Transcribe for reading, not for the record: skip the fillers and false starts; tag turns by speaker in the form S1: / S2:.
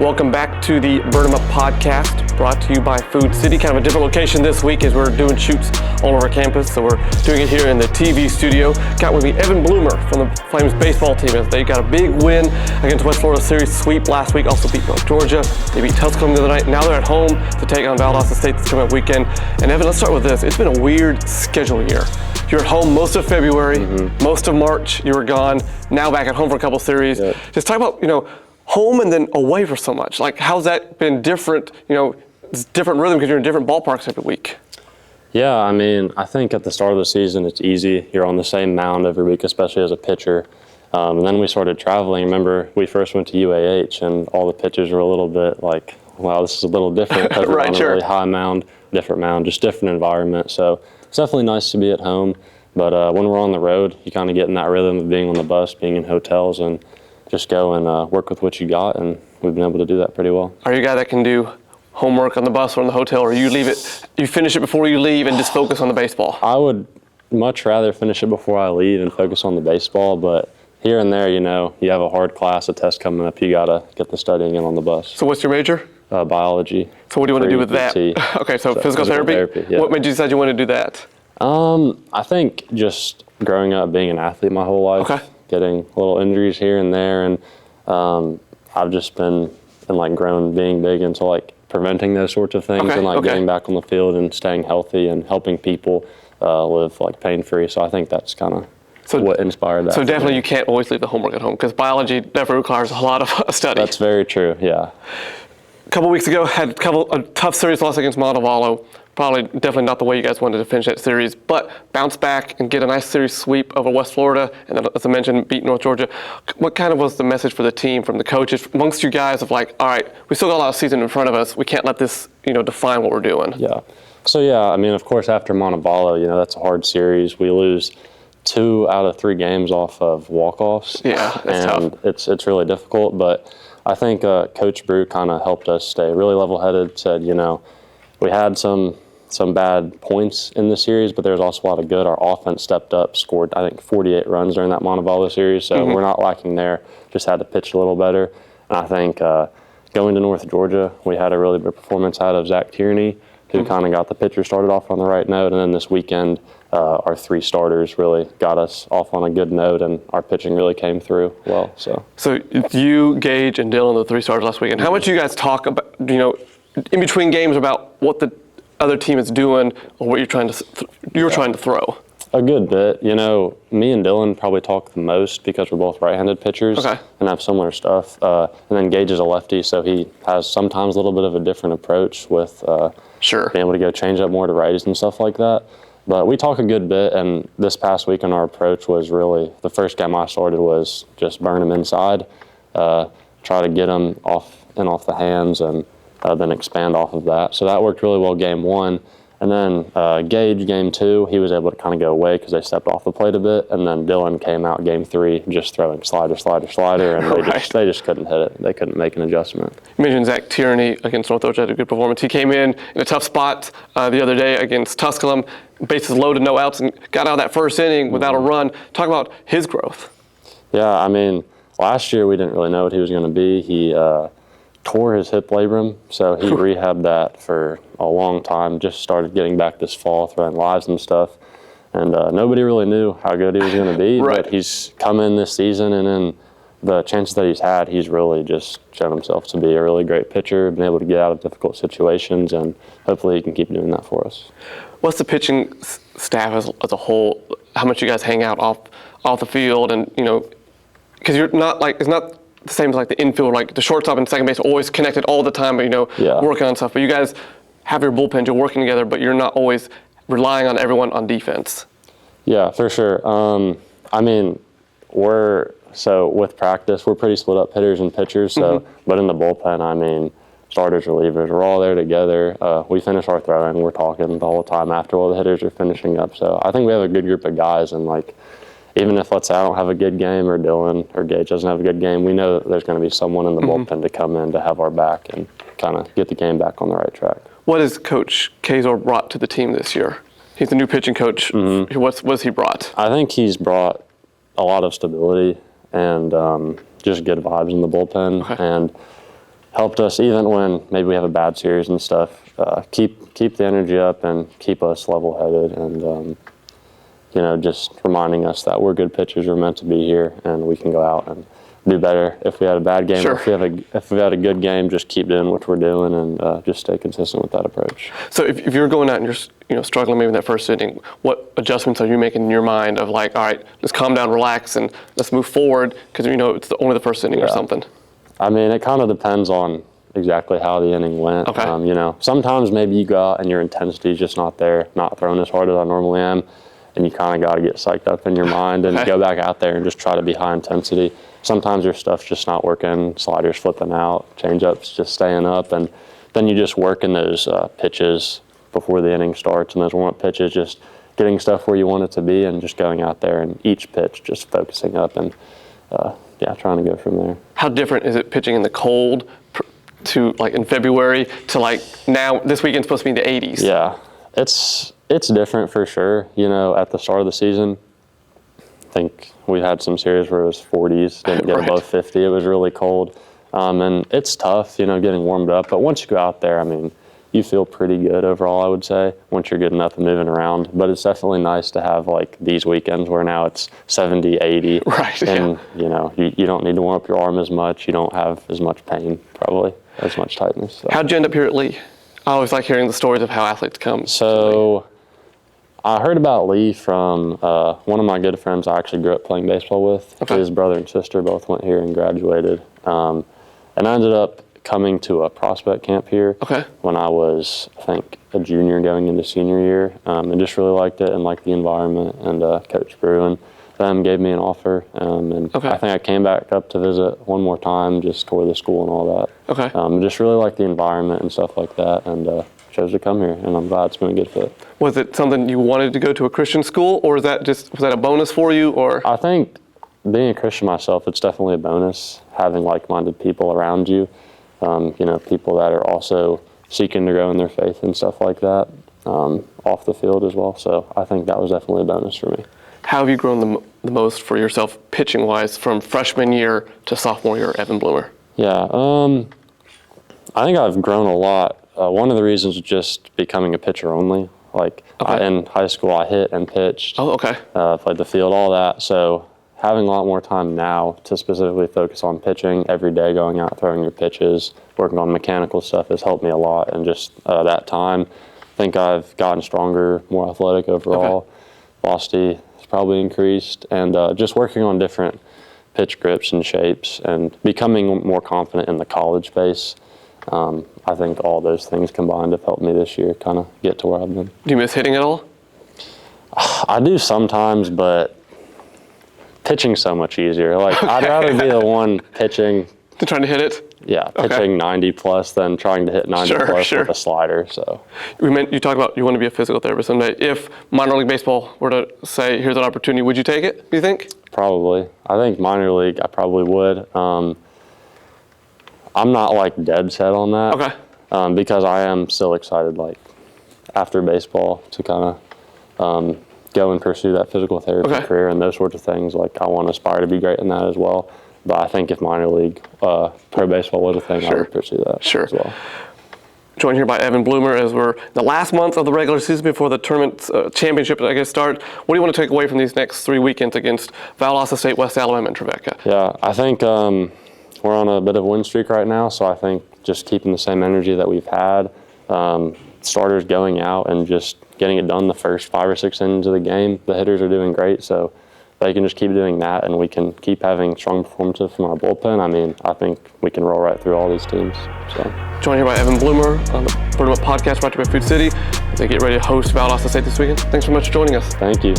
S1: Welcome back to the Burn 'em Up podcast, brought to you by Food City. Kind of a different location this week as we're doing shoots all over campus. So we're doing it here in the TV studio. Got with me Evan Bloomer from the Flames baseball team as they got a big win against West Florida series sweep last week. Also beat North Georgia. They beat Tusculum the other night. Now they're at home to take on Valdosta State this coming up weekend. And Evan, let's start with this. It's been a weird schedule year. You're at home most of February, most of March. You were gone. Now back at home for a couple series.
S2: Yeah.
S1: Just talk about, home and then away for so much. Like, how's that been different? It's different rhythm because you're in different ballparks every week.
S2: Yeah, I mean, I think at the start of the season, it's easy. You're on the same mound every week, especially as a pitcher. And then we started traveling. Remember, we first went to UAH, and all the pitchers were a little bit like, wow, this is a little different because we're on a really high mound, just different environment. So it's definitely nice to be at home. But when we're on the road, you kind of get in that rhythm of being on the bus, being in hotels, and just go and work with what you got, and we've been able to do that pretty well.
S1: Are you a guy that can do homework on the bus or in the hotel, or you finish it before you leave and just focus on the baseball?
S2: I would much rather finish it before I leave and focus on the baseball, but here and there, you have a hard class, a test coming up, you gotta get the studying in on the bus.
S1: So what's your major?
S2: Biology.
S1: So what do you want to do with that? Okay, so physical therapy?
S2: Yeah.
S1: What made you decide you want to do that?
S2: I think just growing up being an athlete my whole life, getting little injuries here and there, and I've just been grown being big into preventing those sorts of things and getting back on the field and staying healthy and helping people live pain-free. So I think that's kind of what inspired that.
S1: So definitely you can't always leave the homework at home because biology definitely requires a lot of study.
S2: That's very true, yeah.
S1: A couple weeks ago, had a tough series loss against Montevallo. Probably definitely not the way you guys wanted to finish that series, but bounce back and get a nice series sweep over West Florida, and then, as I mentioned, beat North Georgia. What kind of was the message for the team, from the coaches, amongst you guys of all right, we still got a lot of season in front of us. We can't let this, define what we're doing.
S2: Yeah. So, I mean, of course, after Montevallo, that's a hard series. We lose 2 out of 3 games off of walk-offs.
S1: Yeah, that's tough.
S2: It's really difficult, but I think Coach Brew kind of helped us stay really level-headed, said, we had some bad points in the series, but there was also a lot of good. Our offense stepped up, scored, I think, 48 runs during that Montevallo series, so we're not lacking there. Just had to pitch a little better. And I think going to North Georgia, we had a really good performance out of Zach Tierney, who kind of got the pitcher started off on the right note. And then this weekend, our 3 starters really got us off on a good note, and our pitching really came through well. So
S1: you, Gage, and Dylan, the 3 starters last weekend. How much you guys talk about, in between games, about what the other team is doing or what you're trying to throw?
S2: A good bit. Me and Dylan probably talk the most because we're both right-handed pitchers and have similar stuff. And then Gage is a lefty, so he has sometimes a little bit of a different approach with being able to go change up more to righties and stuff like that. But we talk a good bit, and this past weekend our approach was really, the first game I started was just burn them inside, try to get them off the hands, and then expand off of that. So that worked really well game 1. And then Gage, game 2, he was able to kind of go away because they stepped off the plate a bit. And then Dylan came out game 3 just throwing slider, and they just couldn't hit it. They couldn't make an adjustment.
S1: You mentioned Zach Tierney against North Georgia had a good performance. He came in a tough spot the other day against Tusculum, bases loaded, no outs, and got out of that first inning without a run. Talk about his growth.
S2: Yeah, I mean, last year we didn't really know what he was going to be. He tore his hip labrum, so he rehabbed that for a long time, just started getting back this fall, throwing lives and stuff. And nobody really knew how good he was going to be, but he's come in this season, and in the chances that he's had, he's really just shown himself to be a really great pitcher, been able to get out of difficult situations, and hopefully he can keep doing that for us. What's
S1: the pitching staff as a whole? How much you guys hang out off the field, and because you're not it's not the same as the infield, the shortstop and second base are always connected all the time, but working on stuff. But you guys have your bullpen, you're working together, but you're not always relying on everyone on defense. Yeah, for sure. I mean, with practice, we're pretty split up, hitters and pitchers. So, but in the bullpen, I mean, starters, relievers, we're all there together. We finish our throwing, we're talking the whole time after all the hitters are finishing up. So I think we have a good group of guys, and even if, let's say, I don't have a good game, or Dylan or Gage doesn't have a good game, we know that there's going to be someone in the bullpen to come in to have our back and kind of get the game back on the right track. What has Coach Kazor brought to the team this year? He's the new pitching coach. What's he brought? I think he's brought a lot of stability and just good vibes in the bullpen. And
S2: helped us even when maybe we have a bad series and stuff. Keep the energy up and keep us level-headed, and just reminding us that we're good pitchers. We're meant to be here, and we can go out and do better. If we had a bad game,
S1: Sure.
S2: or if we had a good game, just keep doing what we're doing and just stay consistent with that approach.
S1: So if you're going out and you're struggling maybe in that first inning, what adjustments are you making in your mind of like, all right, let's calm down, relax, and let's move forward because it's only the first inning or something?
S2: I mean, it kind of depends on exactly how the inning went.
S1: Okay.
S2: Sometimes maybe you go out and your intensity is just not there, not throwing as hard as I normally am, and you kind of got to get psyched up in your mind and go back out there and just try to be high intensity. Sometimes your stuff's just not working, sliders flipping out, changeups just staying up, and then you just work in those pitches before the inning starts, and those warm-up pitches, just getting stuff where you want it to be and just going out there and each pitch just focusing up and trying to go from there.
S1: How different is it pitching in the cold to like in February to like now this weekend's supposed to be in the 80s?
S2: Yeah, it's different for sure. At the start of the season, I think we had some series where it was 40s, didn't get above 50. It was really cold, and it's tough, getting warmed up. But once you go out there, I mean, you feel pretty good overall, I would say, once you're getting up and moving around. But it's definitely nice to have like these weekends where now it's 70, 80.
S1: Right.
S2: And, you don't need to warm up your arm as much. You don't have as much pain, probably, as much tightness. So.
S1: How'd you end up here at Lee? I always like hearing the stories of how athletes come.
S2: So I heard about Lee from one of my good friends I actually grew up playing baseball with.
S1: Okay.
S2: His brother and sister both went here and graduated. And I ended up coming to a prospect camp here when I was, I think, a junior going into senior year, and just really liked it and liked the environment. And Coach Bruin gave me an offer, and I think I came back up to visit one more time, just tour the school and all that. Just really liked the environment and stuff like that, and chose to come here, and I'm glad it's been a good fit.
S1: Was it something you wanted to go to a Christian school, or was that a bonus for you? Or
S2: I think being a Christian myself, it's definitely a bonus, having like-minded people around you. People that are also seeking to grow in their faith and stuff like that, off the field as well. So I think that was definitely a bonus for me.
S1: How have you grown the most for yourself pitching-wise from freshman year to sophomore year, Evan Bloomer?
S2: Yeah, I think I've grown a lot. One of the reasons is just becoming a pitcher only. In high school, I hit and pitched.
S1: Oh, okay.
S2: Played the field, all that. So having a lot more time now to specifically focus on pitching every day, going out, throwing your pitches, working on mechanical stuff has helped me a lot. And just that time, I think I've gotten stronger, more athletic overall. Velocity has probably increased. And just working on different pitch grips and shapes and becoming more confident in the college space. I think all those things combined have helped me this year kind of get to where I've been.
S1: Do you miss hitting at all?
S2: I do sometimes, but pitching's so much easier. I'd rather be the one pitching.
S1: Trying to hit it?
S2: Yeah, pitching 90 plus than trying to hit 90 plus with a slider. So
S1: you talk about you want to be a physical therapist someday. If minor league baseball were to say, here's an opportunity, would you take it, do you think?
S2: Probably. I think minor league, I probably would. I'm not dead set on that. Because I am still excited after baseball to kind of go and pursue that physical therapy career and those sorts of things. I want to aspire to be great in that as well. But I think if minor league pro baseball was a thing, I would pursue that as well.
S1: Joined here by Evan Bloomer as we're the last month of the regular season before the tournament championship, start. What do you want to take away from these next 3 weekends against Valdosta State, West Alabama, and Trevecca?
S2: Yeah, I think we're on a bit of a win streak right now, so I think just keeping the same energy that we've had, starters going out and just getting it done the first 5 or 6 innings of the game. The hitters are doing great, so they can just keep doing that, and we can keep having strong performances from our bullpen. I mean, I think we can roll right through all these teams. So.
S1: Joined here by Evan Bloomer on the Bird Up podcast brought to you by Food City as they get ready to host Valdosta State this weekend. Thanks so much for joining us.
S2: Thank you.